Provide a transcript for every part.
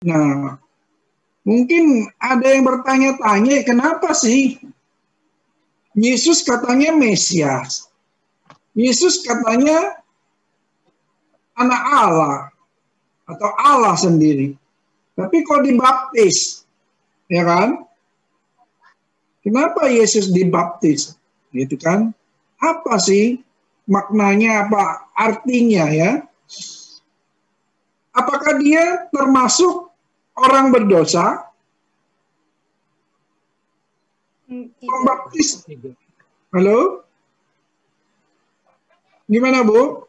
Nah, mungkin ada yang bertanya-tanya, kenapa sih Yesus katanya Mesias? Yesus katanya anak Allah atau Allah sendiri. Tapi kok dibaptis? Ya kan? Kenapa Yesus dibaptis? Gitu kan? Apa sih maknanya, apa artinya ya? Apakah dia termasuk orang berdosa? Pembaptis. Halo? Gimana, Bu?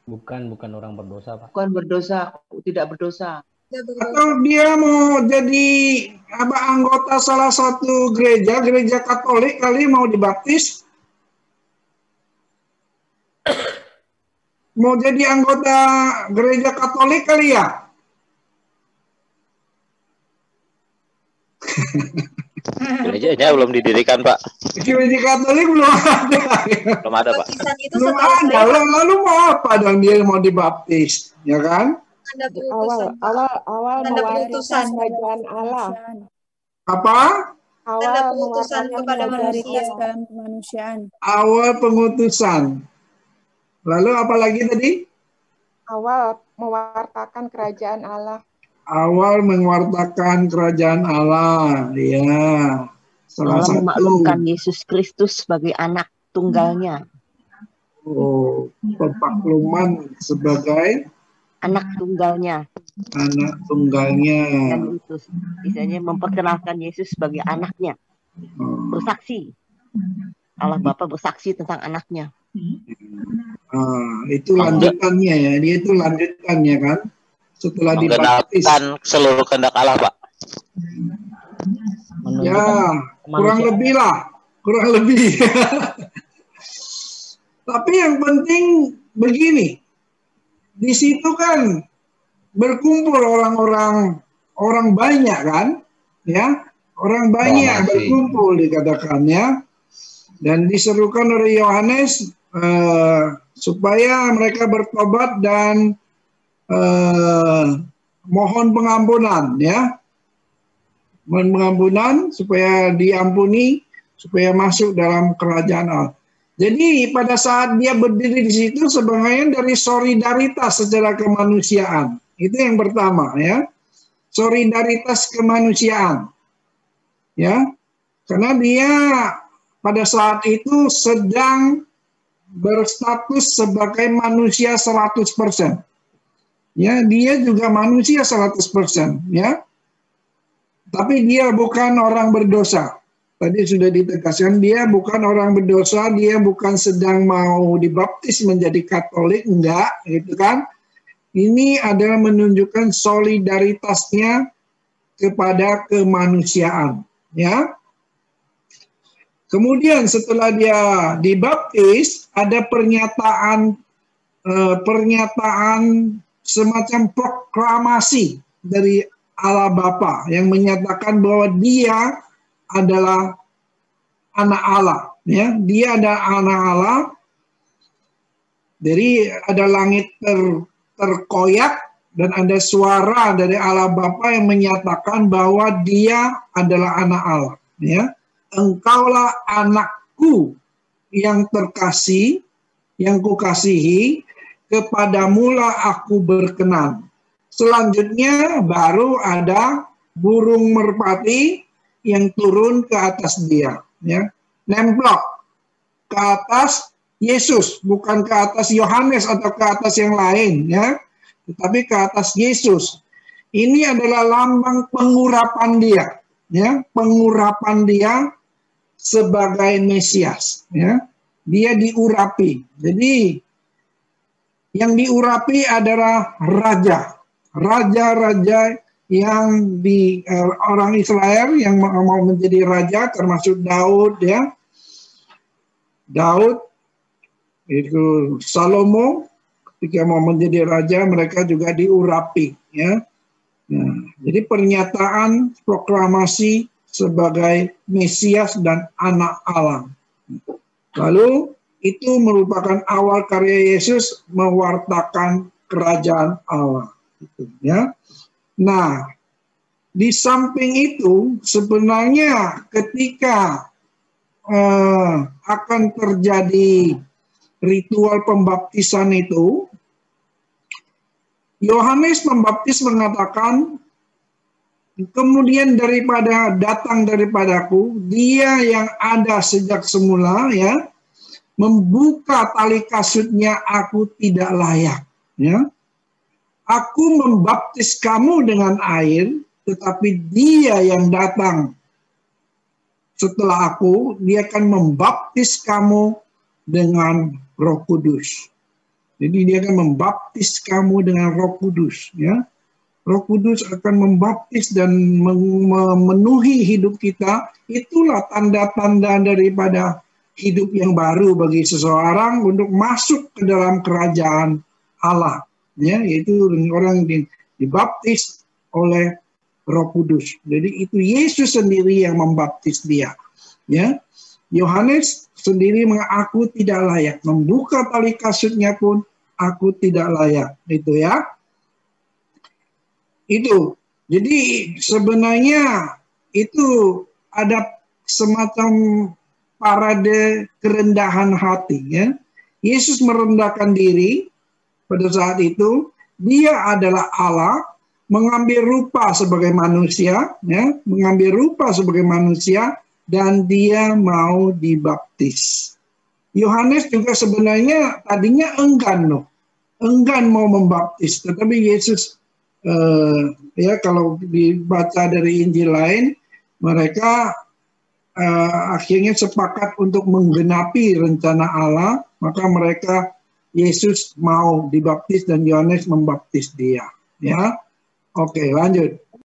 Bukan orang berdosa, Pak. Bukan berdosa, tidak berdosa. Atau dia mau jadi anggota salah satu gereja Katolik kali, mau dibaptis? Mau jadi anggota gereja Katolik kali ya? Gerejanya belum didirikan, Pak. Gereja Katolik belum ada. Belum ada, Pak. Belum ada. Lalu mau apa dong dia mau dibaptis, ya kan? Awal mewartakan kerajaan Allah. Apa? Awal pengutusan kepada manusia dalam kemanusiaan. Awal pengutusan. Lalu apa lagi tadi? Awal mewartakan kerajaan Allah. Awal mewartakan kerajaan Allah, ya. Salah satu. Memaklumkan Yesus Kristus sebagai anak tunggalnya. Oh, pemakluman sebagai anak tunggalnya. Anak tunggalnya. Dan itu misalnya memperkenalkan Yesus sebagai anaknya. Bersaksi. Allah Bapa bersaksi tentang anaknya. Itu lanjutannya ya. Dia itu lanjutannya kan. Setelah dibaptis. Seluruh kehendak Allah, Pak. Ya, kurang lebih lah. Kurang lebih. Tapi yang penting begini. Di situ kan berkumpul orang banyak kan, ya, orang banyak berkumpul dikatakan ya, dan diserukan oleh Yohanes supaya mereka bertobat dan mohon pengampunan ya, mohon pengampunan supaya diampuni, supaya masuk dalam kerajaan Allah. Jadi pada saat dia berdiri di situ sebenarnya dari solidaritas secara kemanusiaan. Itu yang pertama ya. Solidaritas kemanusiaan. Ya. Karena dia pada saat itu sedang berstatus sebagai manusia 100%. Ya, dia juga manusia 100%, ya. Tapi dia bukan orang berdosa. Tadi sudah ditegaskan, dia bukan orang berdosa, dia bukan sedang mau dibaptis menjadi Katolik, enggak, gitu kan. Ini adalah menunjukkan solidaritasnya kepada kemanusiaan, ya. Kemudian setelah dia dibaptis, ada pernyataan semacam proklamasi dari Allah Bapa yang menyatakan bahwa dia adalah anak Allah, ya. Dia adalah anak Allah. Jadi ada langit terkoyak dan ada suara dari Allah Bapa yang menyatakan bahwa dia adalah anak Allah, ya. Engkaulah anakku yang terkasih, yang kukasihi, kepadamulah aku berkenan. Selanjutnya baru ada burung merpati yang turun ke atas dia, ya, nemplok ke atas Yesus, bukan ke atas Yohanes atau ke atas yang lain, ya, tetapi ke atas Yesus. Ini adalah lambang pengurapan dia, ya, pengurapan dia sebagai Mesias, ya, dia diurapi. Jadi yang diurapi adalah raja-raja yang di orang Israel yang mau menjadi raja, termasuk Daud, ya. Daud itu Salomo ketika mau menjadi raja mereka juga diurapi, ya. Nah, jadi pernyataan proklamasi sebagai Mesias dan anak Allah. Lalu itu merupakan awal karya Yesus mewartakan kerajaan Allah, gitu, ya. Nah, di samping itu sebenarnya ketika akan terjadi ritual pembaptisan itu, Yohanes Pembaptis mengatakan, kemudian datang daripadaku, dia yang ada sejak semula, ya, membuka tali kasutnya, aku tidak layak, ya. Aku membaptis kamu dengan air, tetapi dia yang datang setelah aku, dia akan membaptis kamu dengan Roh Kudus. Jadi dia akan membaptis kamu dengan Roh Kudus, ya. Roh Kudus akan membaptis dan memenuhi hidup kita. Itulah tanda-tanda daripada hidup yang baru bagi seseorang untuk masuk ke dalam kerajaan Allah, ya, yaitu orang yang dibaptis oleh Roh Kudus. Jadi itu Yesus sendiri yang membaptis dia, ya. Yohanes sendiri mengaku tidak layak, membuka tali kasutnya pun aku tidak layak, itu ya. Itu. Jadi sebenarnya itu ada semacam parade kerendahan hati, ya. Yesus merendahkan diri pada saat itu. Dia adalah Allah, mengambil rupa sebagai manusia, ya, mengambil rupa sebagai manusia, dan dia mau dibaptis. Yohanes juga sebenarnya tadinya enggan mau membaptis, tetapi Yesus, ya, kalau dibaca dari Injil lain, mereka akhirnya sepakat untuk menggenapi rencana Allah, maka Yesus mau dibaptis dan Yohanes membaptis dia, ya. Oke, lanjut.